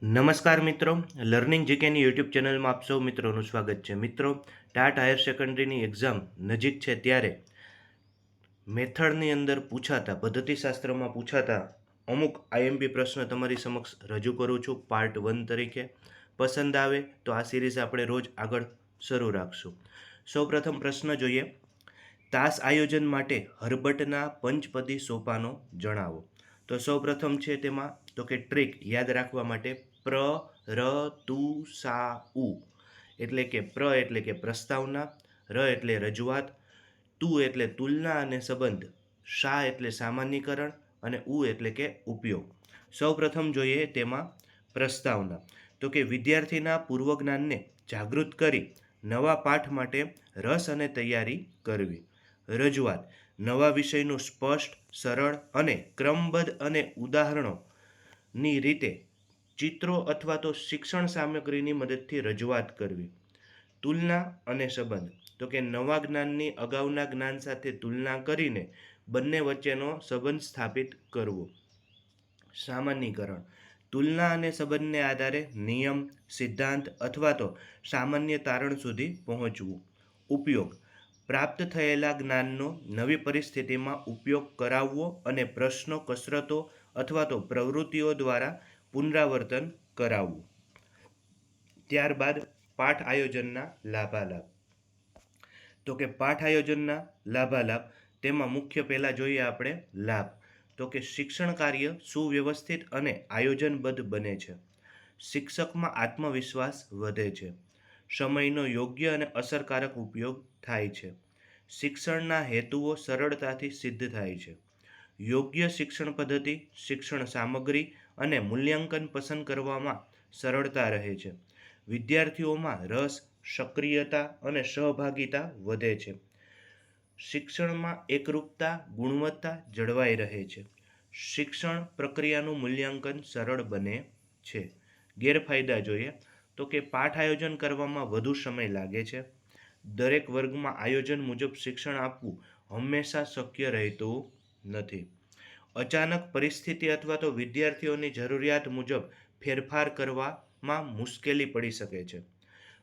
નમસ્કાર મિત્રો, learning જીકેની YouTube ચેનલમાં આપ સૌ મિત્રોનું સ્વાગત છે. મિત્રો, ટાટ હાયર સેકન્ડરીની એક્ઝામ નજીક છે ત્યારે મેથડની અંદર પૂછાતા પદ્ધતિશાસ્ત્રમાં પૂછાતા અમુક આઈએમપી પ્રશ્ન તમારી સમક્ષ રજૂ કરું છું પાર્ટ 1 તરીકે. પસંદ આવે તો આ સિરીઝ આપણે રોજ આગળ શરૂ રાખશું. સૌપ્રથમ પ્રશ્ન જોઈએ. તાસ આયોજન માટે હર્બટના પંચપદી સોપાનો જણાવો. તો સૌપ્રથમ છે તેમાં તો કે ટ્રીક યાદ રાખવા માટે પ્ર ર તુ સા ઉ એટલે કે પ્રસ્તાવના, ર એટલે રજૂઆત, તુ એટલે તુલના અને સંબંધ, શા એટલે સામાન્યીકરણ અને ઉ એટલે કે ઉપયોગ. સૌપ્રથમ જોઈએ તેમાં પ્રસ્તાવના. તો કે વિદ્યાર્થીના પૂર્વજ્ઞાનને જાગૃત કરી નવા પાઠ માટે રસ અને તૈયારી કરવી. રજૂઆત નવા વિષયનું સ્પષ્ટ, સરળ અને ક્રમબદ્ધ અને ઉદાહરણોની રીતે ચિત્રો અથવા તો શિક્ષણ સામગ્રીની મદદથી રજૂઆત કરવી. તુલના અને સંબંધ તો કે નવા જ્ઞાનની અગાઉના જ્ઞાન સાથે તુલના કરીને બંને વચ્ચેનો સંબંધ સ્થાપિત કરવો. સામાન્યીકરણ તુલના અને સંબંધને આધારે નિયમ, સિદ્ધાંત અથવા તો સામાન્ય તારણ સુધી પહોંચવું. ઉપયોગ પ્રાપ્ત થયેલા જ્ઞાનનો નવી પરિસ્થિતિમાં ઉપયોગ કરાવવો અને પ્રશ્નો, કસરતો અથવા તો પ્રવૃત્તિઓ દ્વારા પુનરાવર્તન કરાવવું. ત્યારબાદ પાઠ આયોજનના લાભાલાભ. તો કે પાઠ આયોજનના લાભાલાભ તેમાં મુખ્ય પહેલાં જોઈએ આપણે લાભ. તો કે શિક્ષણ કાર્ય સુવ્યવસ્થિત અને આયોજનબદ્ધ બને છે. શિક્ષકમાં આત્મવિશ્વાસ વધે છે. સમયનો યોગ્ય અને અસરકારક ઉપયોગ થાય છે. શિક્ષણના હેતુઓ સરળતાથી સિદ્ધ થાય છે. યોગ્ય શિક્ષણ પદ્ધતિ, શિક્ષણ સામગ્રી અને મૂલ્યાંકન પસંદ કરવામાં સરળતા રહે છે. વિદ્યાર્થીઓમાં રસ, સક્રિયતા અને સહભાગિતા વધે છે. શિક્ષણમાં એકરૂપતા, ગુણવત્તા જળવાઈ રહે છે. શિક્ષણ પ્રક્રિયાનું મૂલ્યાંકન સરળ બને છે. ગેરફાયદા જોઈએ તો કે પાઠ આયોજન કરવામાં વધુ સમય લાગે છે. દરેક વર્ગમાં આયોજન મુજબ શિક્ષણ આપવું હંમેશા શક્ય રહેતું નથી. અચાનક પરિસ્થિતિ અથવા તો વિદ્યાર્થીઓની જરૂરિયાત મુજબ ફેરફાર કરવામાં મુશ્કેલી પડી શકે છે.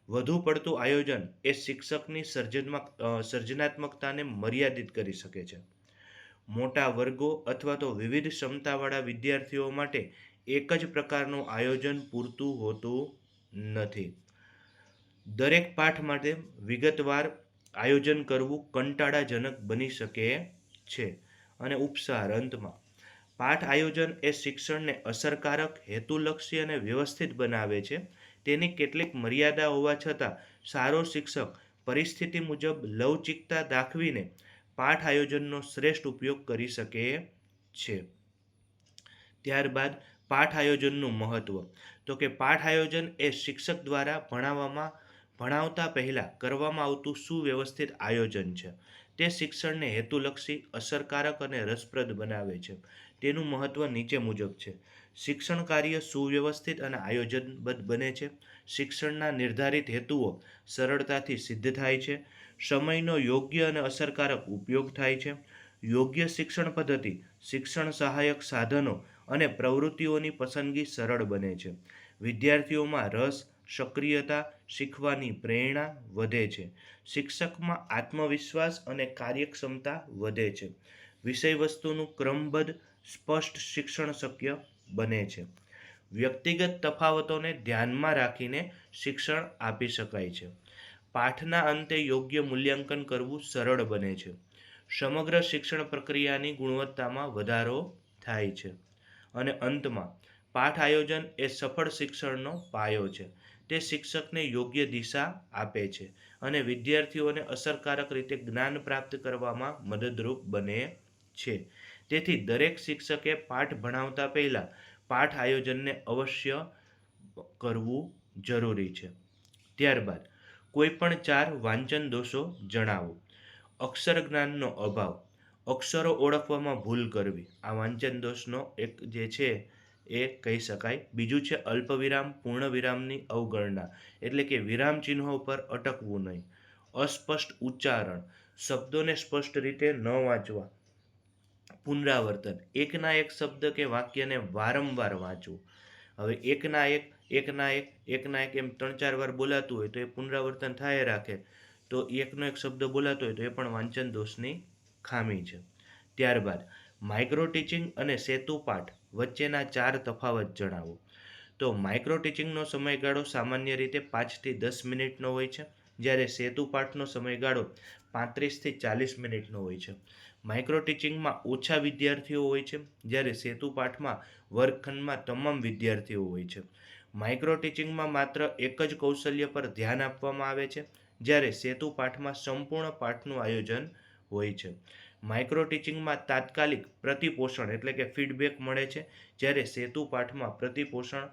વધુ પડતું આયોજન એ શિક્ષકની સર્જનાત્મકતાને મર્યાદિત કરી શકે છે. મોટા વર્ગો અથવા તો વિવિધ ક્ષમતાવાળા વિદ્યાર્થીઓ માટે એક જ પ્રકારનું આયોજન પૂરતું હોતું નથી. દરેક પાઠ માટે વિગતવાર આયોજન કરવું કંટાળાજનક બની શકે છે. અને ઉપસાર અંતમાં પાઠ આયોજન એ શિક્ષણને અસરકારક, હેતુલક્ષી અને વ્યવસ્થિત બનાવે છે. તેની કેટલીક મર્યાદા હોવા છતાં સારો શિક્ષક પરિસ્થિતિ મુજબ લવચિકતા દાખવીને પાઠ આયોજનનો શ્રેષ્ઠ ઉપયોગ કરી શકે છે. ત્યારબાદ પાઠ આયોજનનું મહત્વ. તો કે પાઠ આયોજન એ શિક્ષક દ્વારા ભણાવતા પહેલાં કરવામાં આવતું સુવ્યવસ્થિત આયોજન છે. તે શિક્ષણને હેતુલક્ષી, અસરકારક અને રસપ્રદ બનાવે છે. તેનું મહત્વ નીચે મુજબ છે. શિક્ષણ કાર્ય સુવ્યવસ્થિત અને આયોજનબદ્ધ બને છે. શિક્ષણના નિર્ધારિત હેતુઓ સરળતાથી સિદ્ધ થાય છે. સમયનો યોગ્ય અને અસરકારક ઉપયોગ થાય છે. યોગ્ય શિક્ષણ પદ્ધતિ, શિક્ષણ સહાયક સાધનો અને પ્રવૃત્તિઓની પસંદગી સરળ બને છે. વિદ્યાર્થીઓમાં રસ, સક્રિયતા, શીખવાની પ્રેરણા વધે છે. શિક્ષકમાં આત્મવિશ્વાસ અને કાર્યક્ષમતા વધે છે. વિષયવસ્તુનું ક્રમબદ્ધ, સ્પષ્ટ શિક્ષણ શક્ય બને છે. વ્યક્તિગત તફાવતોને ધ્યાનમાં રાખીને શિક્ષણ આપી શકાય છે. પાઠના અંતે યોગ્ય મૂલ્યાંકન કરવું સરળ બને છે. સમગ્ર શિક્ષણ પ્રક્રિયાની ગુણવત્તામાં વધારો થાય છે. અને અંતમાં પાઠ આયોજન એ સફળ શિક્ષણનો પાયો છે. તે શિક્ષકને યોગ્ય દિશા આપે છે અને વિદ્યાર્થીઓને અસરકારક રીતે જ્ઞાન પ્રાપ્ત કરવામાં મદદરૂપ બને છે. તેથી દરેક શિક્ષકે પાઠ ભણાવતા પહેલાં પાઠ આયોજનને અવશ્ય કરવું જરૂરી છે. ત્યારબાદ કોઈ પણ 4 વાંચન દોષો જણાવો. અક્ષર જ્ઞાનનો અભાવ, અક્ષરો ઓળખવામાં ભૂલ કરવી, આ વાંચન દોષનો એક જે છે એ કહી શકાય. બીજું છે અલ્પવિરામ, પૂર્ણવિરામની અવગણના, એટલે કે વિરામ ચિહ્નો પર અટકવું નહીં. અસ્પષ્ટ ઉચ્ચારણ, શબ્દોને સ્પષ્ટ રીતે ન વાંચવા. પુનરાવર્તન, એકના એક શબ્દ કે વાક્યને વારંવાર વાંચવું. હવે એકના એક એમ 3-4 વાર બોલાતું હોય તો એ પુનરાવર્તન થાય રાખે તો એકનો એક શબ્દ બોલાતો હોય તો એ પણ વાંચન દોષની ખામી છે. ત્યારબાદ માઇક્રો ટીચિંગ અને સેતુ પાઠ વચ્ચેના 4 તફાવત જણાવો. તો માઇક્રો ટીચિંગનો સમયગાળો સામાન્ય રીતે 5 થી 10 મિનિટનો હોય છે, જ્યારે સેતુ પાઠનો સમયગાળો 35 થી 40 મિનિટનો હોય છે. માઇક્રો ટીચિંગમાં ઓછા વિદ્યાર્થીઓ હોય છે, જ્યારે સેતુ પાઠમાં વર્ગખંડમાં તમામ વિદ્યાર્થીઓ હોય છે. માઇક્રો ટીચિંગમાં માત્ર એક જ કૌશલ્ય પર ધ્યાન આપવામાં આવે છે, જ્યારે સેતુ પાઠમાં સંપૂર્ણ પાઠનું આયોજન હોય છે. માઇક્રો ટીચિંગમાં તાત્કાલિક પ્રતિપોષણ એટલે કે ફીડબેક મળે છે, જ્યારે સેતુ પાઠમાં પ્રતિપોષણ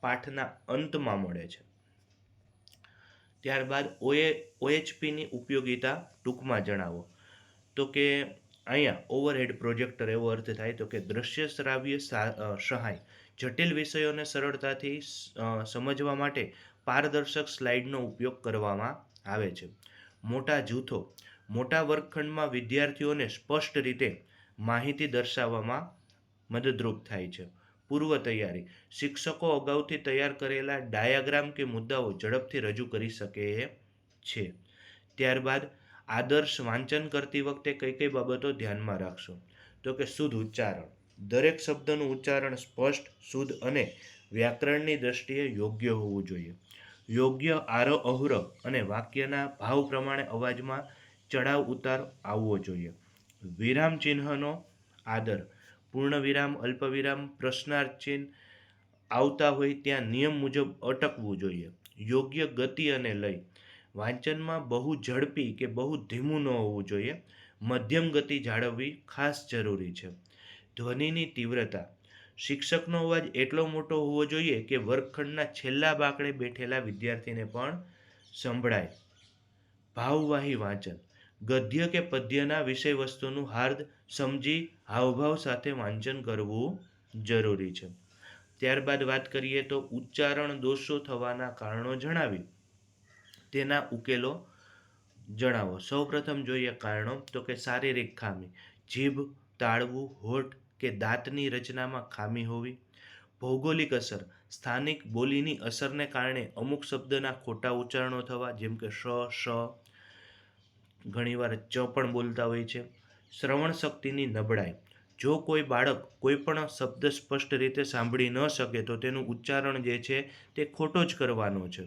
પાઠના અંતમાં મળે છે. ત્યારબાદ OHPની ઉપયોગિતા ટૂંકમાં જણાવો. તો કે અહીંયા ઓવરહેડ પ્રોજેક્ટર એવો અર્થ થાય તો કે દ્રશ્ય શ્રાવ્ય સહાય જટિલ વિષયોને સરળતાથી સમજવા માટે પારદર્શક સ્લાઇડનો ઉપયોગ કરવામાં આવે છે. મોટા જૂથો મોટા વર્ગખંડમાં વિદ્યાર્થીઓને સ્પષ્ટ રીતે માહિતી દર્શાવવામાં મદદરૂપ થાય છે. પૂર્વ તૈયારી શિક્ષકો અગાઉથી તૈયાર કરેલા ડાયાગ્રામ કે મુદ્દાઓ ઝડપથી રજૂ કરી શકે છે. ત્યારબાદ આદર્શ વાંચન કરતી વખતે કઈ કઈ બાબતો ધ્યાનમાં રાખશો. તો કે શુદ્ધ ઉચ્ચારણ, દરેક શબ્દનું ઉચ્ચારણ સ્પષ્ટ, શુદ્ધ અને વ્યાકરણની દ્રષ્ટિએ યોગ્ય હોવું જોઈએ. યોગ્ય આરોહ અવરોહ અને વાક્યના ભાવ પ્રમાણે અવાજમાં ચડાવ ઉતાર આવવો જોઈએ. વિરામ ચિહ્નનો આદર, પૂર્ણ વિરામ, અલ્પવિરામ, પ્રશ્નાર્થ ચિહ્ન આવતા હોય ત્યાં નિયમ મુજબ અટકવું જોઈએ. યોગ્ય ગતિ અને લય, વાંચનમાં બહુ ઝડપી કે બહુ ધીમું ન હોવું જોઈએ. મધ્યમ ગતિ જાળવવી ખાસ જરૂરી છે. ધ્વનિની તીવ્રતા, શિક્ષકનો અવાજ એટલો મોટો હોવો જોઈએ કે વર્ગખંડના છેલ્લા બાકડે બેઠેલા વિદ્યાર્થીને પણ સંભળાય. ભાવવાહી વાંચન, ગદ્ય કે પદ્યના વિષય વસ્તુનું હાર્દ સમજી હાવભાવ સાથે વાંચન કરવું જરૂરી છે. ત્યારબાદ વાત કરીએ તો ઉચ્ચારણ દોષો થવાના કારણો જણાવી તેના ઉકેલો જણાવો. સૌપ્રથમ જોઈએ કારણો. તો કે શારીરિક ખામી, જીભ, તાળવું, હોઠ કે દાંતની રચનામાં ખામી હોવી. ભૌગોલિક અસર, સ્થાનિક બોલીની અસરને કારણે અમુક શબ્દના ખોટા ઉચ્ચારણો થવા, જેમ કે શ, ઘણીવાર ચ પણ બોલતા હોય છે. શ્રવણ શક્તિની નબળાઈ, જો કોઈ બાળક કોઈ પણ શબ્દ સ્પષ્ટ રીતે સાંભળી ન શકે તો તેનું ઉચ્ચારણ જે છે તે ખોટો જ કરવાનો છે.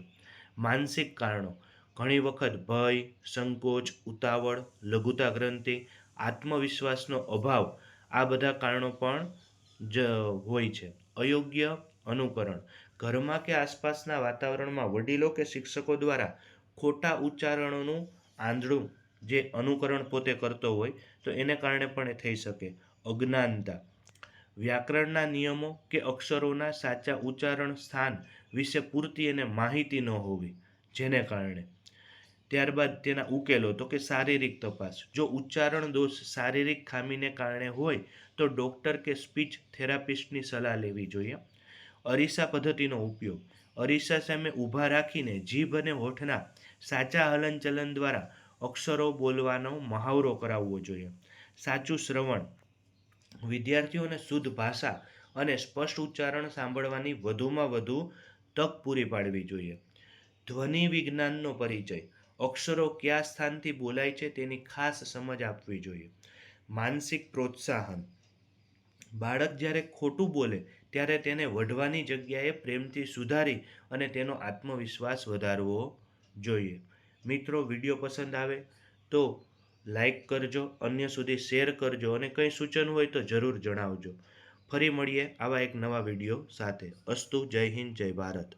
માનસિક કારણો, ઘણી વખત ભય, સંકોચ, ઉતાવળ, લઘુતા ગ્રંથિ, આત્મવિશ્વાસનો અભાવ, આ બધા કારણો પણ હોય છે. અયોગ્ય અનુકરણ, ઘરમાં કે આસપાસના વાતાવરણમાં વડીલો કે શિક્ષકો દ્વારા ખોટા ઉચ્ચારણોનું આંધળું જે અનુકરણ પોતે કરતો હોય તો એને કારણે પણ એ થઈ શકે. અજ્ઞાનતા, વ્યાકરણના નિયમો કે અક્ષરોના સાચા ઉચ્ચારણ સ્થાન વિશે પૂરતી એને માહિતી ન હોવી જેને કારણે. ત્યારબાદ તેના ઉકેલો. તો કે શારીરિક તપાસ, જો ઉચ્ચારણ દોષ શારીરિક ખામીને કારણે હોય તો ડૉક્ટર કે સ્પીચ થેરાપિસ્ટની સલાહ લેવી જોઈએ. અરીસા પદ્ધતિનો ઉપયોગ, અરીસા સામે ઊભા રાખીને જીભ અને હોઠના સાચા હલનચલન દ્વારા અક્ષરો બોલવાનો મહાવરો કરાવવો જોઈએ. સાચું શ્રવણ, વિદ્યાર્થીઓને શુદ્ધ ભાષા અને સ્પષ્ટ ઉચ્ચારણ સાંભળવાની વધુમાં વધુ તક પૂરી પાડવી જોઈએ. ધ્વનિ વિજ્ઞાનનો પરિચય, અક્ષરો કયા સ્થાનથી બોલાય છે તેની ખાસ સમજ આપવી જોઈએ. માનસિક પ્રોત્સાહન, બાળક જ્યારે ખોટું બોલે ત્યારે તેને વઢવાની જગ્યાએ પ્રેમથી સુધારી અને તેનો આત્મવિશ્વાસ વધારવો જોઈએ. મિત્રો, વિડીયો પસંદ આવે તો લાઈક કરજો, અન્ય સુધી શેર કરજો અને કંઈ સૂચન હોય તો જરૂર જણાવજો. ફરી મળીએ આવા એક નવા વિડીયો સાથે. અસ્તુ. જય હિન્દ, જય ભારત.